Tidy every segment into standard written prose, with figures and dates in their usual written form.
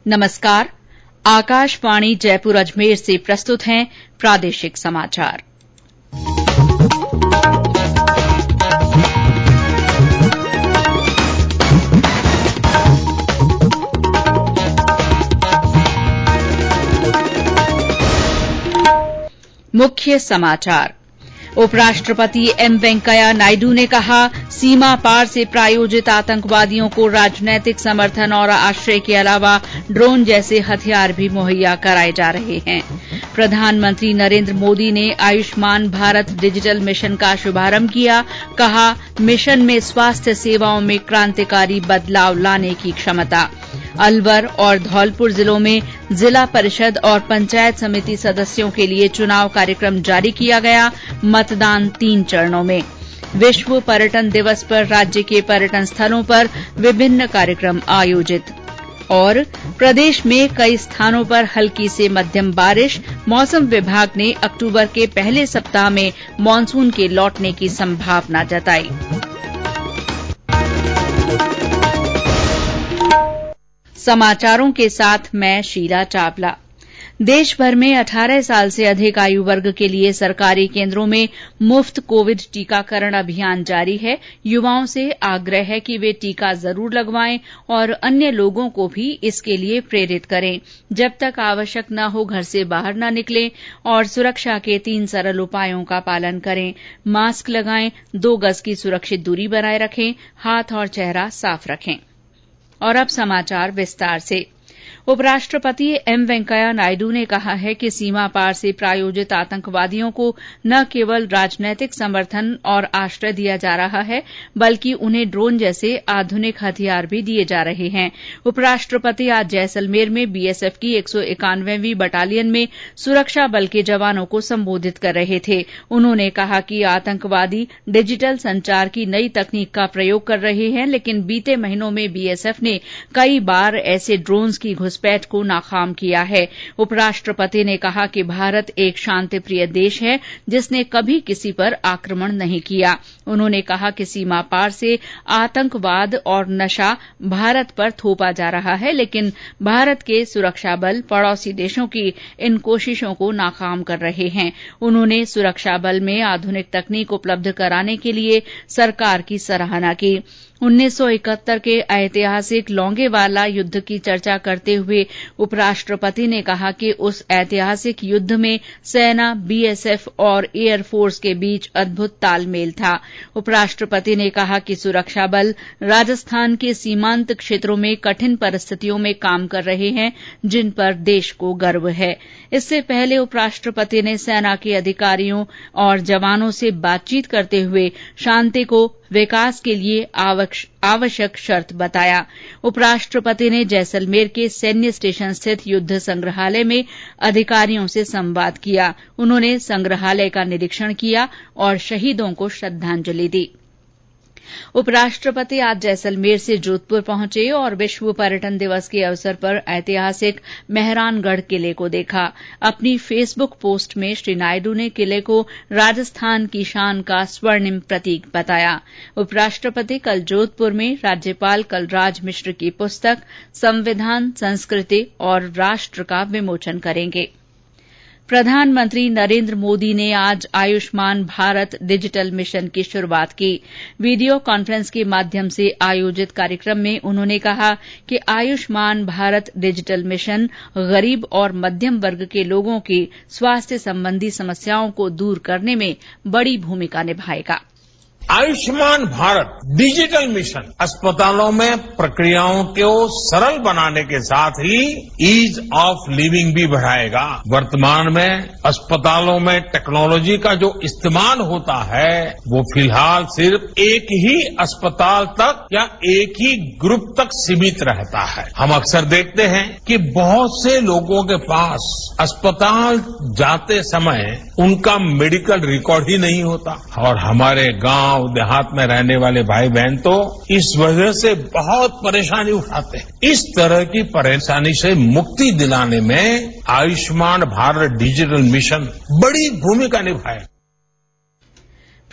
नमस्कार। आकाशवाणी जयपुर अजमेर से प्रस्तुत हैं प्रादेशिक समाचार। मुख्य समाचार। उपराष्ट्रपति एम वेंकैया नायडू ने कहा, सीमा पार से प्रायोजित आतंकवादियों को राजनैतिक समर्थन और आश्रय के अलावा ड्रोन जैसे हथियार भी मुहैया कराए जा रहे हैं। प्रधानमंत्री नरेंद्र मोदी ने आयुष्मान भारत डिजिटल मिशन का शुभारंभ किया। कहा, मिशन में स्वास्थ्य सेवाओं में क्रांतिकारी बदलाव लाने की क्षमता। अलवर और धौलपुर जिलों में जिला परिषद और पंचायत समिति सदस्यों के लिए चुनाव कार्यक्रम जारी किया गया। मतदान 3 चरणों में। विश्व पर्यटन दिवस पर राज्य के पर्यटन स्थलों पर विभिन्न कार्यक्रम आयोजित। और प्रदेश में कई स्थानों पर हल्की से मध्यम बारिश। मौसम विभाग ने अक्टूबर के पहले सप्ताह में मानसून के लौटने की संभावना जताई। समाचारों के साथ मैं शीला चावला। देश भर में 18 साल से अधिक आयु वर्ग के लिए सरकारी केंद्रों में मुफ्त कोविड टीकाकरण अभियान जारी है। युवाओं से आग्रह है कि वे टीका जरूर लगवाएं और अन्य लोगों को भी इसके लिए प्रेरित करें। जब तक आवश्यक न हो, घर से बाहर न निकलें और सुरक्षा के 3 सरल उपायों का पालन करें। मास्क लगाएं, 2 गज की सुरक्षित दूरी बनाए रखें, हाथ और चेहरा साफ रखें। और अब समाचार विस्तार से। उपराष्ट्रपति एम वेंकैया नायडू ने कहा है कि सीमा पार से प्रायोजित आतंकवादियों को न केवल राजनैतिक समर्थन और आश्रय दिया जा रहा है, बल्कि उन्हें ड्रोन जैसे आधुनिक हथियार भी दिए जा रहे हैं। उपराष्ट्रपति आज जैसलमेर में बीएसएफ की 191वीं बटालियन में सुरक्षा बल के जवानों को संबोधित कर रहे थे। उन्होंने कहा कि आतंकवादी डिजिटल संचार की नई तकनीक का प्रयोग कर रहे हैं, लेकिन बीते महीनों में बीएसएफ ने कई बार ऐसे ड्रोन्स की घुसपैठ को नाकाम किया है। उपराष्ट्रपति ने कहा कि भारत एक शांतिप्रिय देश है, जिसने कभी किसी पर आक्रमण नहीं किया। उन्होंने कहा कि सीमा पार से आतंकवाद और नशा भारत पर थोपा जा रहा है, लेकिन भारत के सुरक्षा बल पड़ोसी देशों की इन कोशिशों को नाकाम कर रहे हैं। उन्होंने सुरक्षा बल में आधुनिक तकनीक उपलब्ध कराने के लिए सरकार की सराहना की। 1971 के ऐतिहासिक लोंगेवाला युद्ध की चर्चा करते हुए उपराष्ट्रपति ने कहा कि उस ऐतिहासिक युद्ध में सेना, बीएसएफ और एयरफोर्स के बीच अद्भुत तालमेल था। उपराष्ट्रपति ने कहा कि सुरक्षा बल राजस्थान के सीमांत क्षेत्रों में कठिन परिस्थितियों में काम कर रहे हैं, जिन पर देश को गर्व है। इससे पहले उपराष्ट्रपति ने सेना के अधिकारियों और जवानों से बातचीत करते हुए शांति को विकास के लिए आवश्यक शर्त बताया। उपराष्ट्रपति ने जैसलमेर के सैन्य स्टेशन स्थित युद्ध संग्रहालय में अधिकारियों से संवाद किया। उन्होंने संग्रहालय का निरीक्षण किया और शहीदों को श्रद्धांजलि दी। उपराष्ट्रपति आज जैसलमेर से जोधपुर पहुंचे और विश्व पर्यटन दिवस के अवसर पर ऐतिहासिक मेहरानगढ़ किले को देखा। अपनी फेसबुक पोस्ट में श्री नायडू ने किले को राजस्थान की शान का स्वर्णिम प्रतीक बताया। उपराष्ट्रपति कल जोधपुर में राज्यपाल कलराज मिश्र की पुस्तक संविधान, संस्कृति और राष्ट्र का विमोचन करेंगे। प्रधानमंत्री नरेंद्र मोदी ने आज आयुष्मान भारत डिजिटल मिशन की शुरूआत की। वीडियो कॉन्फ्रेंस के माध्यम से आयोजित कार्यक्रम में उन्होंने कहा कि आयुष्मान भारत डिजिटल मिशन गरीब और मध्यम वर्ग के लोगों की स्वास्थ्य संबंधी समस्याओं को दूर करने में बड़ी भूमिका निभाएगा। आयुष्मान भारत डिजिटल मिशन अस्पतालों में प्रक्रियाओं को सरल बनाने के साथ ही ईज ऑफ लिविंग भी बढ़ाएगा। वर्तमान में अस्पतालों में टेक्नोलॉजी का जो इस्तेमाल होता है, वो फिलहाल सिर्फ एक ही अस्पताल तक या एक ही ग्रुप तक सीमित रहता है। हम अक्सर देखते हैं कि बहुत से लोगों के पास अस्पताल जाते समय उनका मेडिकल रिकॉर्ड ही नहीं होता और हमारे गांव देहात में रहने वाले भाई बहन तो इस वजह से बहुत परेशानी उठाते हैं। इस तरह की परेशानी से मुक्ति दिलाने में आयुष्मान भारत डिजिटल मिशन बड़ी भूमिका निभाए।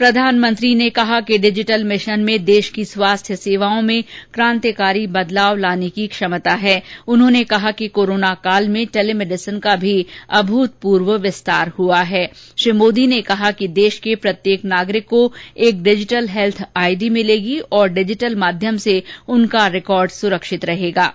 प्रधानमंत्री ने कहा कि डिजिटल मिशन में देश की स्वास्थ्य सेवाओं में क्रांतिकारी बदलाव लाने की क्षमता है। उन्होंने कहा कि कोरोना काल में टेलीमेडिसिन का भी अभूतपूर्व विस्तार हुआ है। श्री मोदी ने कहा कि देश के प्रत्येक नागरिक को एक डिजिटल हेल्थ आईडी मिलेगी और डिजिटल माध्यम से उनका रिकॉर्ड सुरक्षित रहेगा।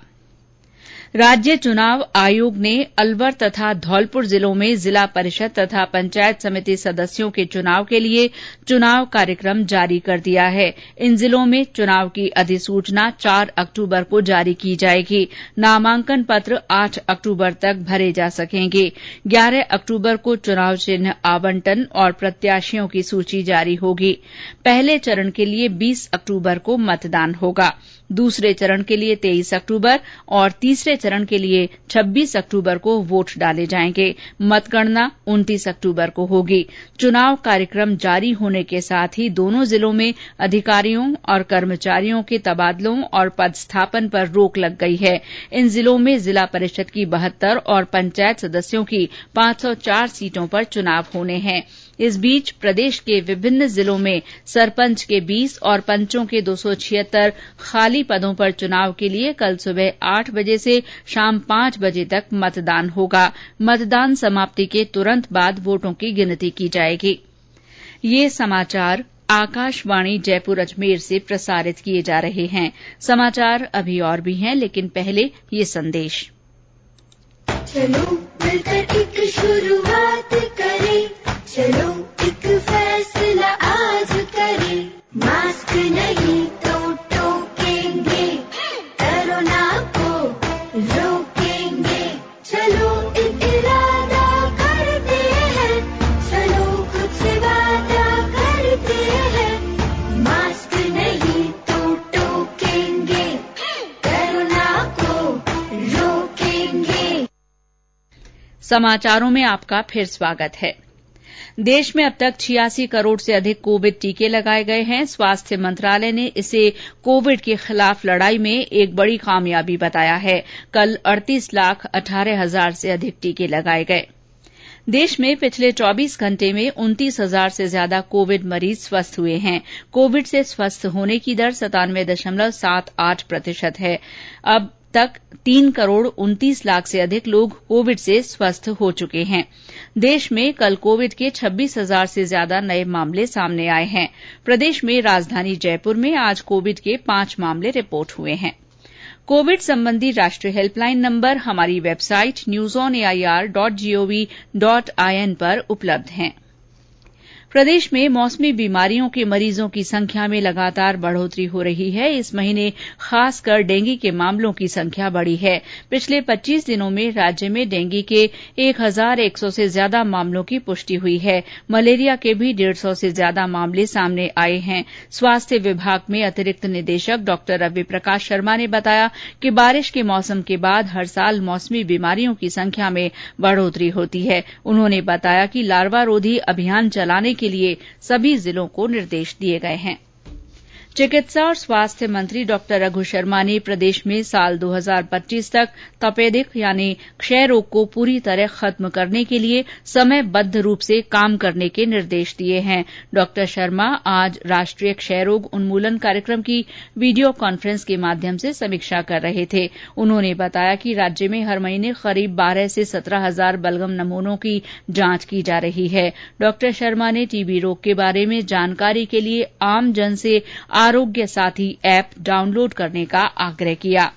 राज्य चुनाव आयोग ने अलवर तथा धौलपुर जिलों में जिला परिषद तथा पंचायत समिति सदस्यों के चुनाव के लिए चुनाव कार्यक्रम जारी कर दिया है। इन जिलों में चुनाव की अधिसूचना 4 अक्टूबर को जारी की जाएगी। नामांकन पत्र 8 अक्टूबर तक भरे जा सकेंगे। 11 अक्टूबर को चुनाव चिन्ह आवंटन और प्रत्याशियों की सूची जारी होगी। पहले चरण के लिए 20 अक्टूबर को मतदान होगा। दूसरे चरण के लिए 23 अक्टूबर और तीसरे चरण के लिए 26 अक्टूबर को वोट डाले जाएंगे। मतगणना 29 अक्टूबर को होगी। चुनाव कार्यक्रम जारी होने के साथ ही दोनों जिलों में अधिकारियों और कर्मचारियों के तबादलों और पदस्थापन पर रोक लग गई है। इन जिलों में जिला परिषद की 72 और पंचायत सदस्यों की 504 सीटों पर चुनाव होने हैं। इस बीच प्रदेश के विभिन्न जिलों में सरपंच के 20 और पंचों के 276 खाली पदों पर चुनाव के लिए कल सुबह 8 बजे से शाम 5 बजे तक मतदान होगा। मतदान समाप्ति के तुरंत बाद वोटों की गिनती की जाएगी। ये समाचार आकाशवाणी जयपुर अजमेर से प्रसारित किए जा रहे हैं। समाचार अभी और भी हैं, लेकिन पहले ये संदेश। चलो मिलकर एक शुरुआत करें, चलो एक फैसला आज करें, मास्क नहीं तो टोकेंगे, कोरोना को रोकेंगे, चलो एक इरादा करते हैं, चलो कुछ वादा करते हैं, मास्क नहीं तो टोकेंगे, कोरोना को रोकेंगे। समाचारों में आपका फिर स्वागत है। देश में अब तक 86 करोड़ से अधिक कोविड टीके लगाए गए हैं। स्वास्थ्य मंत्रालय ने इसे कोविड के खिलाफ लड़ाई में एक बड़ी कामयाबी बताया है। कल 38,18,000 से अधिक टीके लगाए गए। देश में पिछले 24 घंटे में 29,000 से ज्यादा कोविड मरीज स्वस्थ हुए हैं। कोविड से स्वस्थ होने की दर 97.78% है। अब तक 3 करोड़ 29 लाख से अधिक लोग कोविड से स्वस्थ हो चुके हैं। देश में कल कोविड के 26,000 से ज्यादा नए मामले सामने आए हैं। प्रदेश में राजधानी जयपुर में आज कोविड के 5 मामले रिपोर्ट हुए हैं। कोविड संबंधी राष्ट्रीय हेल्पलाइन नंबर हमारी वेबसाइट newsonair.gov.in पर उपलब्ध हैं। प्रदेश में मौसमी बीमारियों के मरीजों की संख्या में लगातार बढ़ोतरी हो रही है। इस महीने खासकर डेंगू के मामलों की संख्या बढ़ी है। पिछले 25 दिनों में राज्य में डेंगू के 1,100 से ज्यादा मामलों की पुष्टि हुई है। मलेरिया के भी 150 से ज्यादा मामले सामने आए हैं। स्वास्थ्य विभाग में अतिरिक्त निदेशक डॉ रवि प्रकाश शर्मा ने बताया कि बारिश के मौसम के बाद हर साल मौसमी बीमारियों की संख्या में बढ़ोतरी होती है। उन्होंने बताया कि लार्वा रोधी अभियान चलाने के लिए सभी जिलों को निर्देश दिए गए हैं। चिकित्सा और स्वास्थ्य मंत्री डॉ रघु शर्मा ने प्रदेश में साल 2025 तक तपेदिक यानी क्षय रोग को पूरी तरह खत्म करने के लिए समयबद्ध रूप से काम करने के निर्देश दिए हैं। डॉ शर्मा आज राष्ट्रीय क्षय रोग उन्मूलन कार्यक्रम की वीडियो कॉन्फ्रेंस के माध्यम से समीक्षा कर रहे थे। उन्होंने बताया कि राज्य में हर महीने करीब 12 से 17,000 बलगम नमूनों की जांच की जा रही है। डॉ शर्मा ने टीबी रोग के बारे में जानकारी के लिए आमजन से आरोग्य साथी ऐप डाउनलोड करने का आग्रह किया।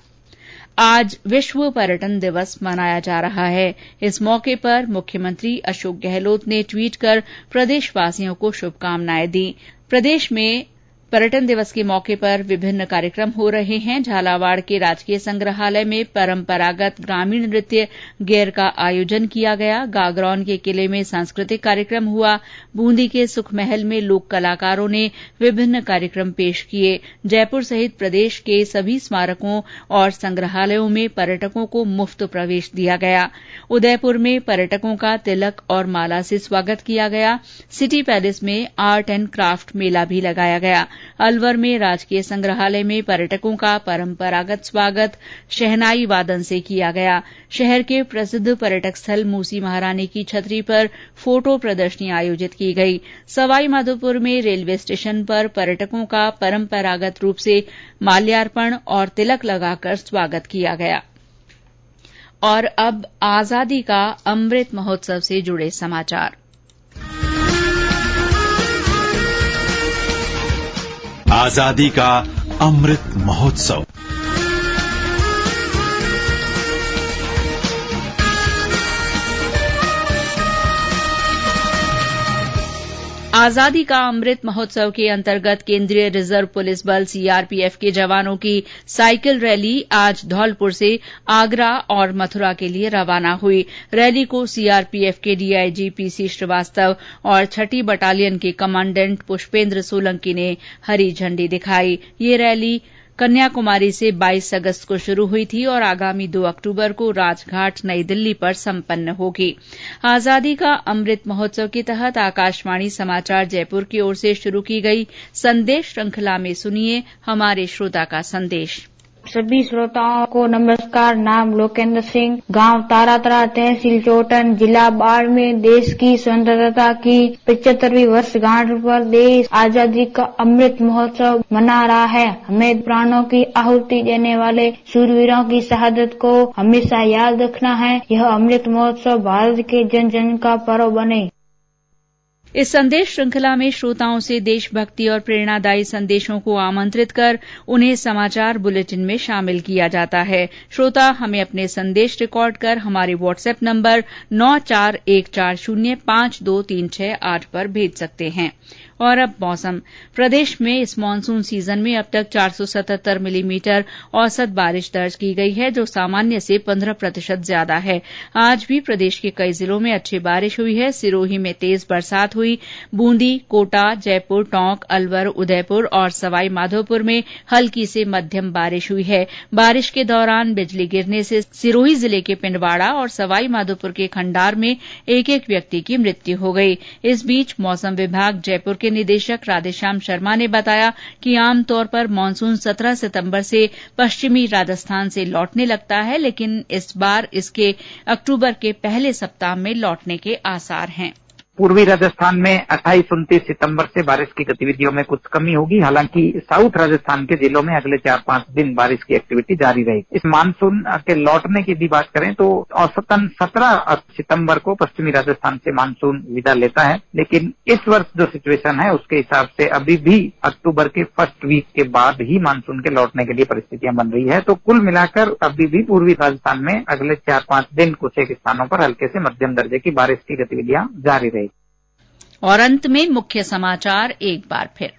आज विश्व पर्यटन दिवस मनाया जा रहा है। इस मौके पर मुख्यमंत्री अशोक गहलोत ने ट्वीट कर प्रदेशवासियों को शुभकामनाएं दी। प्रदेश में पर्यटन दिवस के मौके पर विभिन्न कार्यक्रम हो रहे हैं। झालावाड़ के राजकीय संग्रहालय में परंपरागत ग्रामीण नृत्य गेर का आयोजन किया गया। गागरौन के किले में सांस्कृतिक कार्यक्रम हुआ। बूंदी के सुखमहल में लोक कलाकारों ने विभिन्न कार्यक्रम पेश किए। जयपुर सहित प्रदेश के सभी स्मारकों और संग्रहालयों में पर्यटकों को मुफ्त प्रवेश दिया गया। उदयपुर में पर्यटकों का तिलक और माला से स्वागत किया गया। सिटी पैलेस में आर्ट एंड क्राफ्ट मेला भी लगाया गया। अलवर में राजकीय संग्रहालय में पर्यटकों का परंपरागत स्वागत शहनाई वादन से किया गया। शहर के प्रसिद्ध पर्यटक स्थल मूसी महारानी की छतरी पर फोटो प्रदर्शनी आयोजित की गई। सवाईमाधोपुर में रेलवे स्टेशन पर पर्यटकों का परंपरागत रूप से माल्यार्पण और तिलक लगाकर स्वागत किया गया। और अब आजादी का अमृत महोत्सव से जुड़े समाचार। आजादी का अमृत महोत्सव। आजादी का अमृत महोत्सव के अंतर्गत केंद्रीय रिजर्व पुलिस बल सीआरपीएफ के जवानों की साइकिल रैली आज धौलपुर से आगरा और मथुरा के लिए रवाना हुई। रैली को सीआरपीएफ के डीआईजी पीसी श्रीवास्तव और 6ठी बटालियन के कमांडेंट पुष्पेंद्र सोलंकी ने हरी झंडी दिखाई। ये रैली कन्याकुमारी से 22 अगस्त को शुरू हुई थी और आगामी 2 अक्टूबर को राजघाट नई दिल्ली पर संपन्न होगी। आजादी का अमृत महोत्सव के तहत आकाशवाणी समाचार जयपुर की ओर से शुरू की गई संदेश श्रृंखला में सुनिए हमारे श्रोता का संदेश। सभी श्रोताओं को नमस्कार। नाम लोकेंद्र सिंह, गांव तारातरा, तहसील चोटन, जिला बाड़मेर। देश की स्वतंत्रता की 75वीं वर्षगांठ पर देश आजादी का अमृत महोत्सव मना रहा है। हमें प्राणों की आहुति देने वाले शूरवीरों की शहादत को हमेशा याद रखना है। यह अमृत महोत्सव भारत के जन जन का पर्व बने। इस संदेश श्रृंखला में श्रोताओं से देशभक्ति और प्रेरणादायी संदेशों को आमंत्रित कर उन्हें समाचार बुलेटिन में शामिल किया जाता है। श्रोता हमें अपने संदेश रिकॉर्ड कर हमारे व्हाट्सएप नंबर 9414052368 पर भेज सकते हैं। और अब मौसम। प्रदेश में इस मानसून सीजन में अब तक 477 मिलीमीटर औसत बारिश दर्ज की गई है, जो सामान्य से 15% ज्यादा है। आज भी प्रदेश के कई जिलों में अच्छी बारिश हुई है। सिरोही में तेज बरसात हुई। बूंदी, कोटा, जयपुर, टोंक, अलवर, उदयपुर और सवाई माधोपुर में हल्की से मध्यम बारिश हुई है। बारिश के दौरान बिजली गिरने से सिरोही जिले के पिंडवाड़ा और सवाई माधोपुर के खंडार में एक एक व्यक्ति की मृत्यु हो गई। इस बीच मौसम विभाग जयपुर के निदेशक राधेश्याम शर्मा ने बताया कि आमतौर पर मानसून 17 सितंबर से पश्चिमी राजस्थान से लौटने लगता है, लेकिन इस बार इसके अक्टूबर के पहले सप्ताह में लौटने के आसार हैं। पूर्वी राजस्थान में 28-29 सितंबर से बारिश की गतिविधियों में कुछ कमी होगी। हालांकि साउथ राजस्थान के जिलों में अगले 4-5 दिन बारिश की एक्टिविटी जारी रहेगी। इस मानसून के लौटने की भी बात करें तो औसतन 17 सितंबर को पश्चिमी राजस्थान से मानसून विदा लेता है, लेकिन इस वर्ष जो सिचुएशन है उसके हिसाब से अभी भी अक्टूबर के फर्स्ट वीक के बाद ही मानसून के लौटने के लिए परिस्थितियां बन रही है। तो कुल मिलाकर अभी भी पूर्वी राजस्थान में अगले 4-5 दिन कुछ एक स्थानों पर हल्के से मध्यम दर्जे की बारिश की गतिविधियां जारी रहेगी। और अंत में मुख्य समाचार एक बार फिर।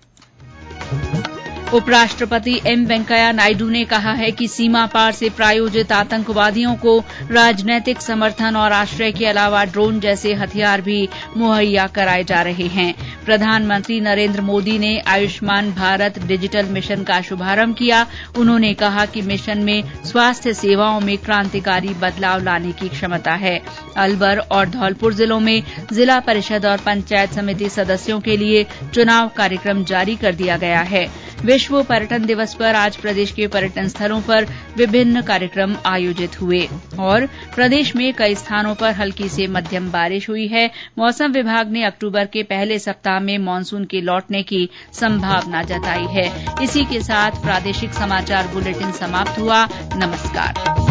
उपराष्ट्रपति एम वेंकैया नायडू ने कहा है कि सीमा पार से प्रायोजित आतंकवादियों को राजनैतिक समर्थन और आश्रय के अलावा ड्रोन जैसे हथियार भी मुहैया कराए जा रहे हैं। प्रधानमंत्री नरेंद्र मोदी ने आयुष्मान भारत डिजिटल मिशन का शुभारंभ किया। उन्होंने कहा कि मिशन में स्वास्थ्य सेवाओं में क्रांतिकारी बदलाव लाने की क्षमता है। अलवर और धौलपुर जिलों में जिला परिषद और पंचायत समिति सदस्यों के लिए चुनाव कार्यक्रम जारी कर दिया गया है। विश्व पर्यटन दिवस पर आज प्रदेश के पर्यटन स्थलों पर विभिन्न कार्यक्रम आयोजित हुए। और प्रदेश में कई स्थानों पर हल्की से मध्यम बारिश हुई है। मौसम विभाग ने अक्टूबर के पहले सप्ताह में मानसून के लौटने की संभावना जताई है। इसी के साथ प्रादेशिक समाचार बुलेटिन समाप्त हुआ। नमस्कार।